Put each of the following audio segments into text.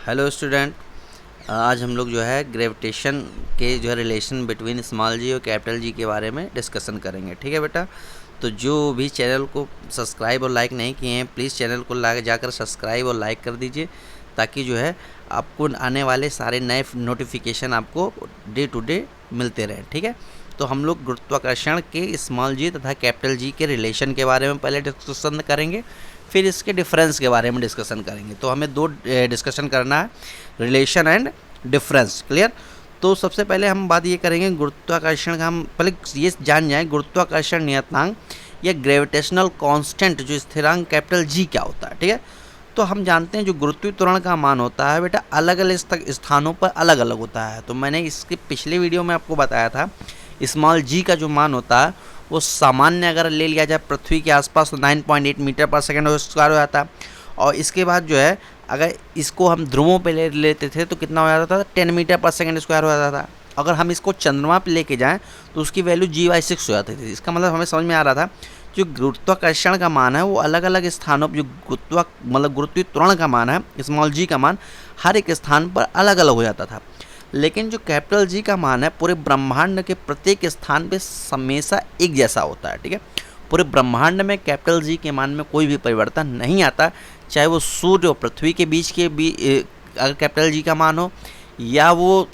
Hello student, आज हम लोग जो है ग्रेविटेशन के जो है रिलेशन बिटवीन स्मॉल जी और कैपिटल जी के बारे में डिस्कशन करेंगे। ठीक है बेटा, तो जो भी चैनल को सब्सक्राइब और लाइक नहीं किए हैं प्लीज़ चैनल को जाकर सब्सक्राइब और लाइक कर दीजिए, ताकि जो है आपको आने वाले सारे नए नोटिफिकेशन आपको डे टू डे मिलते रहें। ठीक है, तो हम लोग गुरुत्वाकर्षण के स्मॉल जी तथा कैपिटल जी के रिलेशन के बारे में पहले डिस्कशन करेंगे, फिर इसके डिफरेंस के बारे में डिस्कशन करेंगे। तो हमें दो डिस्कशन करना है, रिलेशन एंड डिफरेंस। क्लियर? तो सबसे पहले हम बात ये करेंगे गुरुत्वाकर्षण का। हम पहले ये जान जाएं गुरुत्वाकर्षण नियतांक या ग्रेविटेशनल कांस्टेंट जो स्थिरांक कैपिटल जी क्या होता है। ठीक है, तो हम जानते हैं जो गुरुत्वीय त्वरण का मान होता है बेटा अलग अलग स्थानों पर अलग अलग होता है। तो मैंने इसके पिछले वीडियो में आपको बताया था स्मॉल जी का जो मान होता है वो सामान्य अगर ले लिया जाए पृथ्वी के आसपास तो 9.8 मीटर पर सेकेंड स्क्वायर हो जाता है, और इसके बाद जो है अगर इसको हम ध्रुवों पे ले लेते थे तो कितना हो जाता था 10 मीटर पर सेकेंड स्क्वायर हो जाता था। अगर हम इसको चंद्रमा पे लेके जाएं तो उसकी वैल्यू G/6 हो जाती थी। इसका मतलब हमें समझ में आ रहा था जो गुरुत्वाकर्षण का मान है वो अलग अलग स्थानों पर जो गुरुत्वीय त्वरण का मान है स्मॉल जी का मान हर एक स्थान पर अलग अलग हो जाता था। लेकिन जो कैपिटल जी का मान है पूरे ब्रह्मांड के प्रत्येक स्थान पे हमेशा एक जैसा होता है। ठीक है, पूरे ब्रह्मांड में कैपिटल जी के मान में कोई भी परिवर्तन नहीं आता, चाहे वो सूर्य और पृथ्वी के बीच के अगर कैपिटल जी का मान हो या वो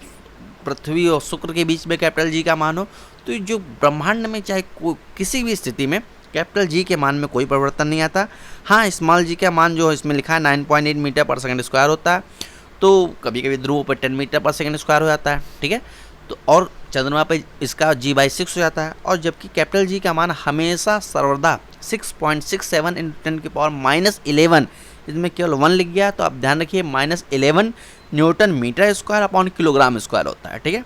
पृथ्वी और शुक्र के बीच में कैपिटल जी का मान हो। तो जो ब्रह्मांड में चाहे किसी भी स्थिति में कैपिटल जी के मान में कोई परिवर्तन नहीं आता। हाँ, स्मॉल जी का मान जो इसमें लिखा है 9.8 मीटर पर सेकेंड स्क्वायर होता है, तो कभी कभी ध्रुवों पर 10 मीटर पर सेकेंड स्क्वायर हो जाता है। ठीक है, तो और चंद्रमा पे इसका G/6 हो जाता है, और जबकि कैपिटल जी का मान हमेशा सर्वदा 6.67 × 10⁻11 इसमें केवल 1 लिख गया, तो आप ध्यान रखिए -11 Newton metre square upon kilogram square होता है। ठीक है,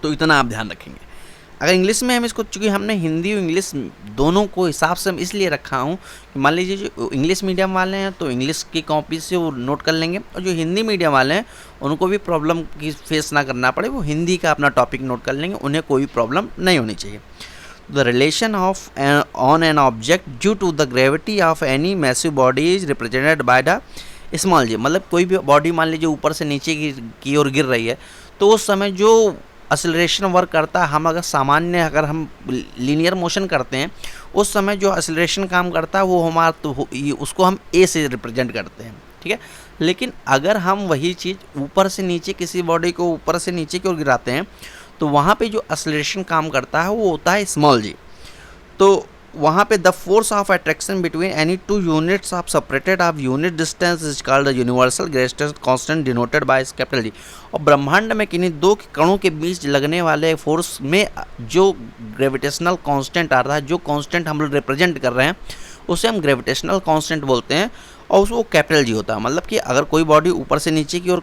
तो इतना आप ध्यान रखेंगे। अगर इंग्लिश में हम इसको, चूँकि हमने हिंदी और इंग्लिश दोनों को हिसाब से इसलिए रखा हूँ कि मान लीजिए जो इंग्लिश मीडियम वाले हैं तो इंग्लिश की कॉपी से वो नोट कर लेंगे, और जो हिंदी मीडियम वाले हैं उनको भी प्रॉब्लम की फेस ना करना पड़े, वो हिंदी का अपना टॉपिक नोट कर लेंगे, उन्हें कोई प्रॉब्लम नहीं होनी चाहिए। The relation of on an object due to the gravity of any massive body is represented by the small G. मतलब कोई भी बॉडी मान लीजिए ऊपर से नीचे की ओर गिर रही है, तो उस समय जो एक्सेलरेशन वर्क करता है, हम अगर हम लीनियर मोशन करते हैं उस समय जो एक्सेलरेशन काम करता है वो उसको हम ए से रिप्रेजेंट करते हैं। ठीक है, लेकिन अगर हम वही चीज़ ऊपर से नीचे किसी बॉडी को ऊपर से नीचे की ओर गिराते हैं तो वहाँ पे जो एक्सेलरेशन काम करता है वो होता है स्मॉल जी। तो वहाँ पे the force of attraction between any two units of separated of unit distance is called the universal gravitational constant denoted by capital G. और ब्रह्मांड में किन्हीं दो कणों के बीच लगने वाले फोर्स में जो ग्रेविटेशनल कांस्टेंट आ रहा है, जो कांस्टेंट हम लोग रिप्रेजेंट कर रहे हैं उसे हम ग्रेविटेशनल कांस्टेंट बोलते हैं, और वो कैपिटल जी होता है। मतलब कि अगर कोई बॉडी ऊपर से नीचे की ओर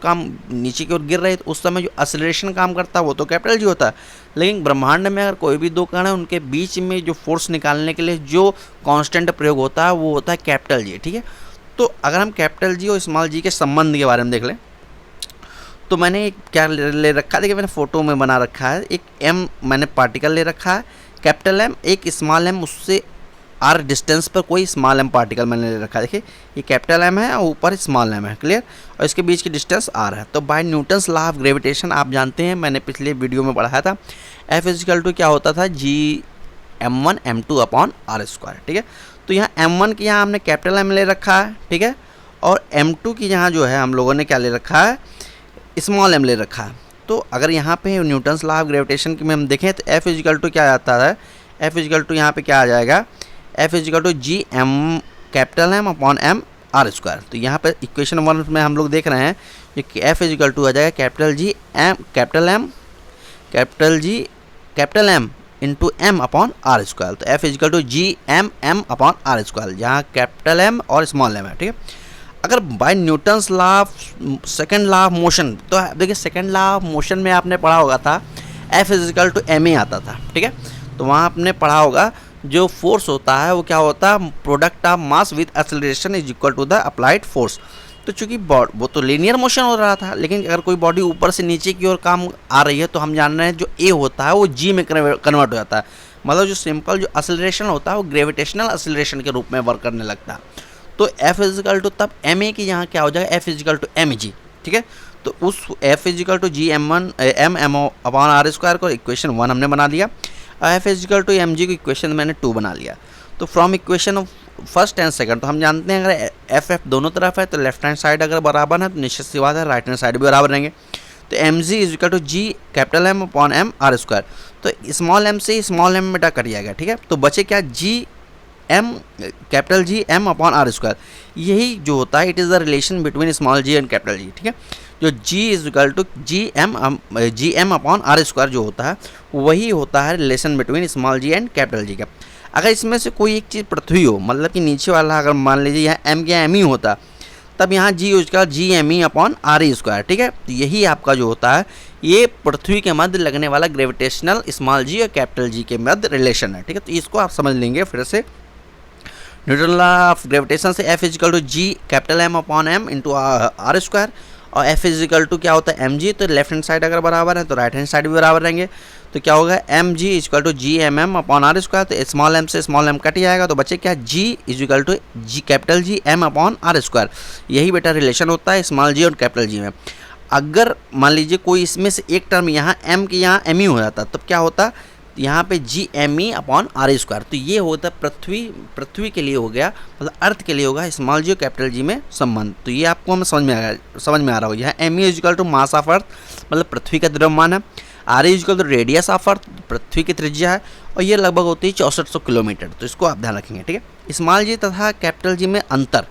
गिर रही है तो उस समय जो एक्सेलरेशन काम करता है वो तो कैपिटल जी होता है, लेकिन ब्रह्मांड में अगर कोई भी दो कण है उनके बीच में जो फोर्स निकालने के लिए जो कांस्टेंट प्रयोग होता है वो होता है कैपिटल जी। ठीक है, तो अगर हम कैपिटल जी और स्मॉल जी के संबंध के बारे में देख लें तो मैंने एक क्या ले रखा है, देखिए मैंने फोटो में बना रखा है, एक एम मैंने पार्टिकल ले रखा है कैपिटल एम, एक स्मॉल एम, उससे आर डिस्टेंस पर कोई स्मॉल एम पार्टिकल मैंने ले रखा है। देखिए ये कैपिटल एम है और ऊपर स्मॉल एम है। क्लियर? और इसके बीच की डिस्टेंस आर है। तो by Newton's law of gravitation आप जानते हैं, मैंने पिछले वीडियो में पढ़ाया था, F क्या होता था Gm1 m2 upon r square. ठीक है, तो यहाँ m1 की यहाँ हमने कैपिटल एम ले रखा है। ठीक है, और m2 की यहाँ जो है हम लोगों ने क्या ले रखा है, स्मॉल एम ले रखा है। तो अगर यहाँ पे न्यूटन्स लॉ ऑफ ग्रेविटेशन की में हम देखें तो F क्या आता है, F यहाँ पे क्या आ जाएगा, F Gm capital M upon M R square. तो यहाँ पे इक्वेशन 1 में हम लोग देख रहे हैं कि F आ जाएगा capital M into M upon R square. तो F Gm upon R square, जहाँ कैपिटल एम और स्मॉल एम है। ठीक है, अगर by Newton's law of second law of motion, तो देखिए सेकेंड लॉ ऑफ मोशन में आपने पढ़ा होगा था F ma आता था। ठीक है, तो वहाँ आपने पढ़ा होगा जो फोर्स होता है वो क्या होता है, product of mass with acceleration is equal to the applied force. तो चूंकि वो तो लीनियर मोशन हो रहा था, लेकिन अगर कोई बॉडी ऊपर से नीचे की ओर काम आ रही है तो हम जान रहे हैं जो ए होता है वो जी में कन्वर्ट हो जाता है। मतलब जो सिंपल जो एक्सेलरेशन होता है वो ग्रेविटेशनल एक्सेलरेशन के रूप में वर्क करने लगता है। तो F तब ma की यहाँ क्या हो जाएगा, F mg। ठीक है। तो उस F is equal to G M upon R square को इक्वेशन 1 हमने बना दिया, और F is equal to M G को इक्वेशन मैंने 2 बना लिया। तो from equation of first and second, तो हम जानते हैं अगर एफ एफ दोनों तरफ है तो लेफ्ट हैंड साइड अगर बराबर है तो निश्चित सी बात है राइट हैंड साइड भी बराबर रहेंगे। तो M G is equal to G capital M upon M R square, तो स्मॉल एम से स्मॉल एम बेटा कट जाएगा, ठीक है। तो बचे क्या, G M capital G M upon R square, यही जो होता है it is the relation between small G and capital G, ठीक है। जो G is equal to G M upon R square जो होता है वही होता है relation between small G and capital G का। अगर इसमें से कोई एक चीज़ पृथ्वी हो, मतलब कि नीचे वाला अगर मान लीजिए यहाँ एम क्या एम ही होता, तब यहाँ जी उसका G M E upon R E square, ठीक है। तो यही आपका जो होता है ये पृथ्वी के मध्य लगने वाला ग्रेविटेशनल स्मॉल जी और कैपिटल जी के मध्य रिलेशन है, ठीक है। तो इसको आप समझ लेंगे फिर से, न्यूटन लॉ ऑफ ग्रेविटेशन से F is equal to G capital M upon M into R square, और एफ इजिकल टू क्या होता है एम जी, तो लेफ्ट हैंड साइड अगर बराबर है तो राइट हैंड साइड भी बराबर रहेंगे। तो क्या होगा M G is equal to G M M upon R square, तो स्मॉल एम से स्मॉल एम कट जाएगा, तो बचे क्या G is equal to G capital G M upon R square. यही बेटा रिलेशन होता है स्मॉल जी और कैपिटल जी में। अगर मान लीजिए कोई इसमें से एक टर्म यहाँ एम के यहाँ एम ई हो जाता तब क्या होता, यहाँ पे G M E upon R square. तो ये होता पृथ्वी के लिए हो गया, मतलब अर्थ के लिए होगा स्मॉल जी और कैपिटल जी में संबंध। तो ये आपको हमें समझ में आ रहा हो। यहाँ M E is equal to mass of earth, मतलब पृथ्वी का द्रव्यमान है, R is equal to radius of earth, पृथ्वी की त्रिज्या है, और ये लगभग होती है 6400 किलोमीटर। तो इसको आप ध्यान रखेंगे, ठीक है। स्मॉल जी तथा कैपिटल जी में अंतर,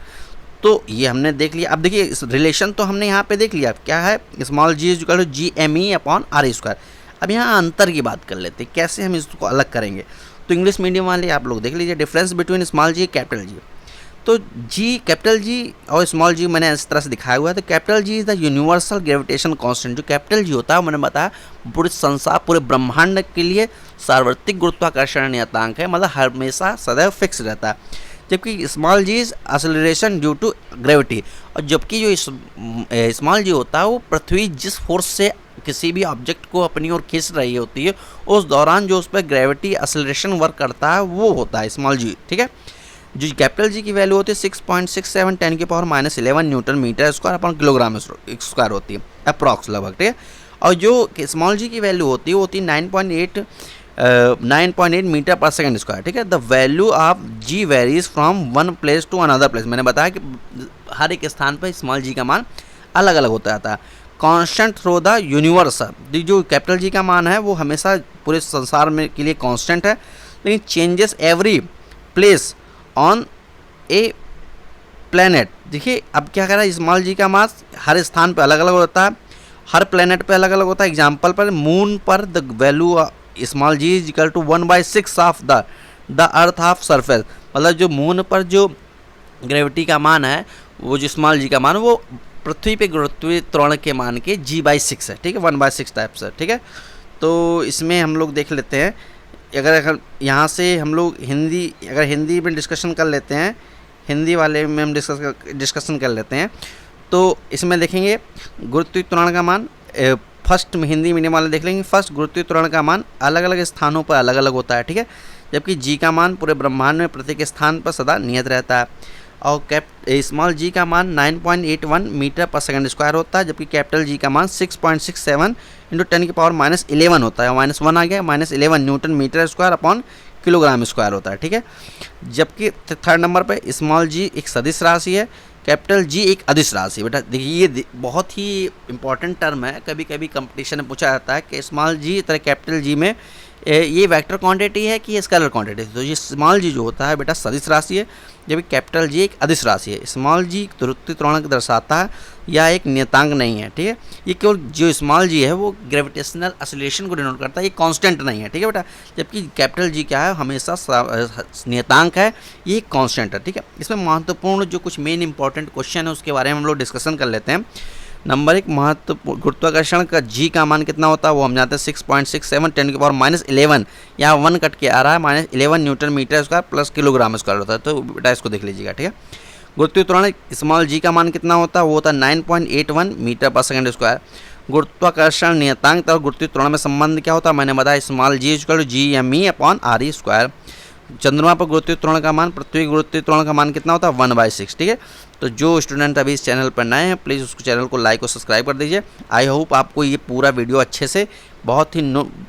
तो ये हमने देख लिया। अब देखिए इस रिलेशन तो हमने यहाँ पे देख लिया क्या है, small G is equal to G M E upon R square. अब यहाँ अंतर की बात कर लेते हैं, कैसे हम इसको अलग करेंगे। तो इंग्लिश मीडियम वाले आप लोग देख लीजिए, डिफरेंस बिटवीन स्मॉल जी कैपिटल जी। तो जी कैपिटल जी और स्मॉल जी मैंने इस तरह से दिखाया हुआ है। तो capital G is the universal gravitation constant, जो कैपिटल जी होता है मैंने बताया पूरे संसार पूरे ब्रह्मांड के लिए सार्वत्रिक गुरुत्वाकर्षण नियतांक है, मतलब हमेशा सदैव फिक्स रहता है। जबकि small G is acceleration due to gravity, और जबकि जो स्मॉल जी होता है वो पृथ्वी जिस फोर्स से किसी भी ऑब्जेक्ट को अपनी ओर खींच रही होती है उस दौरान जो उस पर ग्रेविटी एक्सेलरेशन वर्क करता है वो होता है स्मॉल जी, ठीक है। जो कैपिटल जी की वैल्यू होती है 6.67 10 की power -11 Newton metre square upon kilogram square होती है अप्रॉक्स लगभग, ठीक है। और जो स्मॉल जी की वैल्यू होती है 9.8 मीटर पर सेकंड स्क्वायर, ठीक है। The value of G varies from one place to another place, मैंने बताया कि हर एक स्थान पर स्मॉल जी का मान अलग अलग होता रहता है। कांस्टेंट थ्रू द यूनिवर्स, जो कैपिटल जी का मान है वो हमेशा पूरे संसार में के लिए कांस्टेंट है, लेकिन changes every place on a planet. देखिए अब क्या कह रहा है, स्मॉल जी का मास हर स्थान पर अलग अलग होता है, हर प्लेनेट पे अलग अलग होता है। एग्जाम्पल पर मून पर the value small G is equal to 1/6 of the earth of surface, मतलब जो मून पर जो ग्रेविटी का मान है वो जो स्मॉल जी का मान वो पृथ्वी पे गुरुत्वीय त्वरण के मान के g/6 है, ठीक है, 1/6 टाइप से, ठीक है। तो इसमें हम लोग देख लेते हैं, अगर यहाँ से हम लोग हिंदी में डिस्कशन कर लेते हैं, हिंदी वाले में हम डिस्कशन कर लेते हैं। तो इसमें देखेंगे गुरुत्वीय त्वरण का मान, फर्स्ट में हिंदी मीडियम वाले देख लेंगे। फर्स्ट गुरुत्वीय त्वरण का मान अलग अलग स्थानों पर अलग अलग होता है, ठीक है, जबकि जी का मान पूरे ब्रह्मांड में प्रत्येक स्थान पर सदा नियत रहता है। और स्मॉल जी का मान 9.81 मीटर पर सेकंड स्क्वायर होता है, जबकि कैपिटल जी का मान 6.67 इंटू 10 की पावर -11 होता है, -1 आ गया, -11 Newton metre square upon kilogram square होता है, ठीक है। जबकि थर्ड नंबर पे स्मॉल जी एक सदिश राशि है, कैपिटल जी एक अदिश राशि। बेटा देखिए ये बहुत ही इंपॉर्टेंट टर्म है, कभी कभी कंपटीशन में पूछा जाता है कि स्मॉल जी तरह कैपिटल जी में ये वेक्टर क्वांटिटी है कि ये स्केलर क्वांटिटी है। तो ये स्मॉल जी जो होता है बेटा सदिश राशि है, जबकि कैपिटल जी एक अदिश राशि है। स्मॉल जी गुरुत्वीय त्वरण को दर्शाता है या एक नियतांक नहीं है, ठीक है। ये केवल जो स्मॉल जी है वो ग्रेविटेशनल एक्सेलरेशन को डिनोट करता है, ये कांस्टेंट नहीं है, ठीक है बेटा। जबकि कैपिटल जी क्या है हमेशा नियतांक है, ये कांस्टेंट है, ठीक है। इसमें महत्वपूर्ण जो कुछ मेन इंपॉर्टेंट क्वेश्चन है उसके बारे में हम लोग डिस्कशन कर लेते हैं। नंबर 1 महत्वपूर्ण गुरुत्वाकर्षण का जी का मान कितना होता है वो हम जानते हैं 6.67 10 की पावर -11, यहाँ 1 कट के आ रहा है, -11 Newton metre square plus kilogram square होता है। तो बेटा इसको देख लीजिएगा, ठीक है। गुरुत्वीय त्वरण स्मॉल जी का मान कितना होता है वो होता है 9.81 मीटर पर सेकंड स्क्वायर। गुरुत्वाकर्षण नियतांक और गुरुत्वीय त्वरण में संबंध क्या होता है मैंने बताया, small G equal to GME upon RE square. चंद्रमा पर गुरुत्वीय त्वरण का मान, पृथ्वी गुरुत्वीय त्वरण का मान कितना होता है 1/6, ठीक है। तो जो स्टूडेंट अभी इस चैनल पर नए हैं प्लीज़ उसको चैनल को लाइक और सब्सक्राइब कर दीजिए। आई होप आपको ये पूरा वीडियो अच्छे से बहुत ही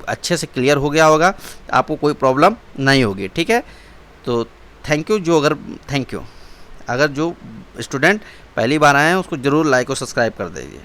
अच्छे से क्लियर हो गया होगा, आपको कोई प्रॉब्लम नहीं होगी। ठीक है, तो थैंक यू। अगर जो स्टूडेंट पहली बार आए हैं उसको ज़रूर लाइक और सब्सक्राइब कर दीजिए।